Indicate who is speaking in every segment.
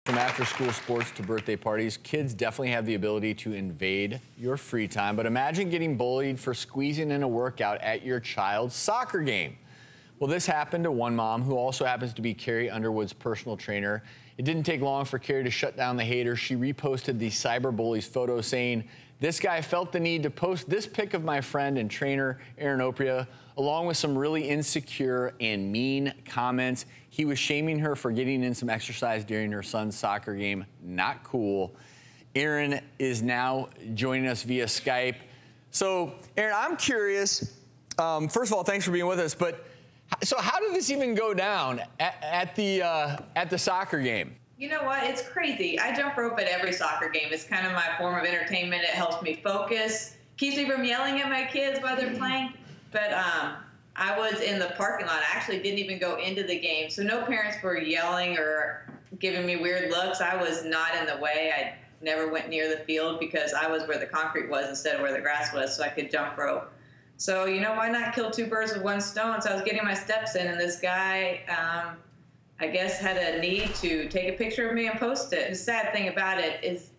Speaker 1: From after-school sports to birthday parties, kids definitely have the ability to invade your free time. But imagine getting bullied for squeezing in a workout at your child's soccer game. Well, this happened to one mom who also happens to be Carrie Underwood's personal trainer. It didn't take long for Carrie to shut down the haters. She reposted the cyberbully's photo saying, "This guy felt the need to post this pic of my friend and trainer, Erin Oprea, along with some really insecure and mean comments. He was shaming her for getting in some exercise during her son's soccer game. Not cool." Erin is now joining us via Skype. So, Erin, I'm curious. First of all, thanks for being with us. But so, how did this even go down at the soccer game?
Speaker 2: You know what? It's crazy. I jump rope at every soccer game. It's kind of my form of entertainment. It helps me focus, keeps me from yelling at my kids while they're playing. But I was in the parking lot. I actually didn't even go into the game. So no parents were yelling or giving me weird looks. I was not in the way. I never went near the field because I was where the concrete was instead of where the grass was, so I could jump rope. So, you know, why not kill two birds with one stone? So I was getting my steps in, and this guy, I guess, had a need to take a picture of me and post it. The sad thing about it is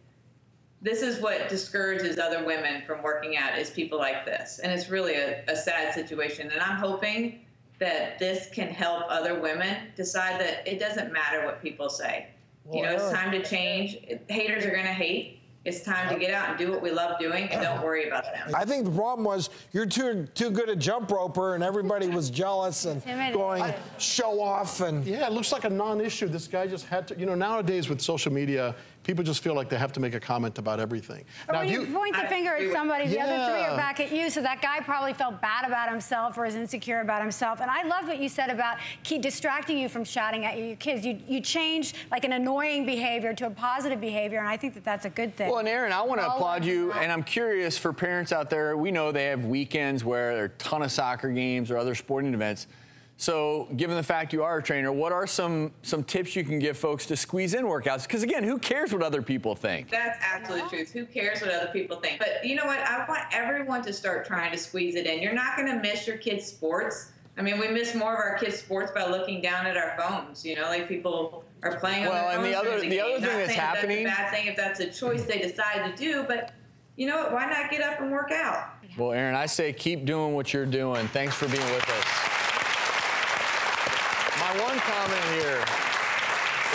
Speaker 2: this is what discourages other women from working out, is people like this. And it's really a sad situation. And I'm hoping that this can help other women decide that it doesn't matter what people say. Well, you know, it's time to change. Haters are going to hate. It's time to get out and do what we love doing and don't worry about them.
Speaker 3: I think the problem was you're too good a jump roper, and everybody was jealous and going show off. And
Speaker 4: yeah, it looks like a non-issue. This guy just had to, you know, nowadays with social media, people just feel like they have to make a comment about everything.
Speaker 5: Or now, when you point the finger at somebody, the other three are back at you, so that guy probably felt bad about himself or is insecure about himself. And I love what you said about keep distracting you from shouting at your kids. You changed like an annoying behavior to a positive behavior, and I think that that's a good thing.
Speaker 1: Well, and Erin, I want to applaud you, and I'm curious for parents out there. We know they have weekends where there are a ton of soccer games or other sporting events. So, given the fact you are a trainer, what are some tips you can give folks to squeeze in workouts? Because again, who cares what other people think?
Speaker 2: That's absolute truth. Who cares what other people think? But you know what? I want everyone to start trying to squeeze it in. You're not going to miss your kids' sports. I mean, we miss more of our kids' sports by looking down at our phones. You know, like people are playing on their phones.
Speaker 1: Well, and the other thing that's happening.
Speaker 2: That's a bad thing if that's a choice they decide to do. But you know what? Why not get up and work out?
Speaker 1: Well, Erin, I say keep doing what you're doing. Thanks for being with us. My one comment here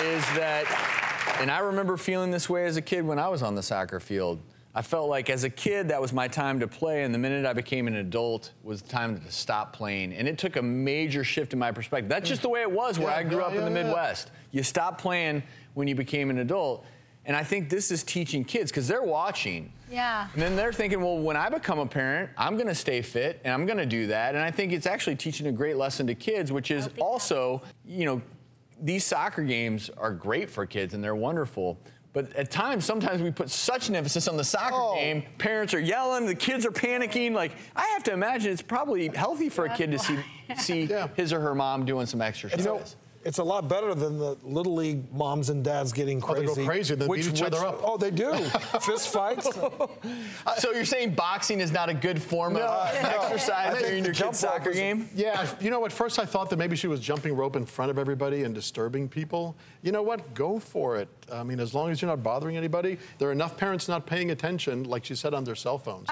Speaker 1: is that, and I remember feeling this way as a kid when I was on the soccer field. I felt like as a kid that was my time to play, and the minute I became an adult was the time to stop playing. And it took a major shift in my perspective. That's just the way it was where I grew up in the Midwest. You stopped playing when you became an adult. And I think this is teaching kids, because they're watching.
Speaker 5: Yeah.
Speaker 1: And then they're thinking, well, when I become a parent, I'm going to stay fit, and I'm going to do that. And I think it's actually teaching a great lesson to kids, which is also, you know, these soccer games are great for kids, and they're wonderful. But at times, sometimes we put such an emphasis on the soccer game. Parents are yelling, the kids are panicking. Like, I have to imagine it's probably healthy for a kid to see his or her mom doing some exercise.
Speaker 3: You know, it's a lot better than the Little League moms and dads getting crazy.
Speaker 4: Oh, they go crazy. They beat each other up.
Speaker 3: Oh, they do. Fist fights.
Speaker 1: So you're saying boxing is not a good form of exercise during your kid's soccer game?
Speaker 4: Yeah. You know, at first I thought that maybe she was jumping rope in front of everybody and disturbing people. You know what? Go for it. I mean, as long as you're not bothering anybody. There are enough parents not paying attention, like she said, on their cell phones.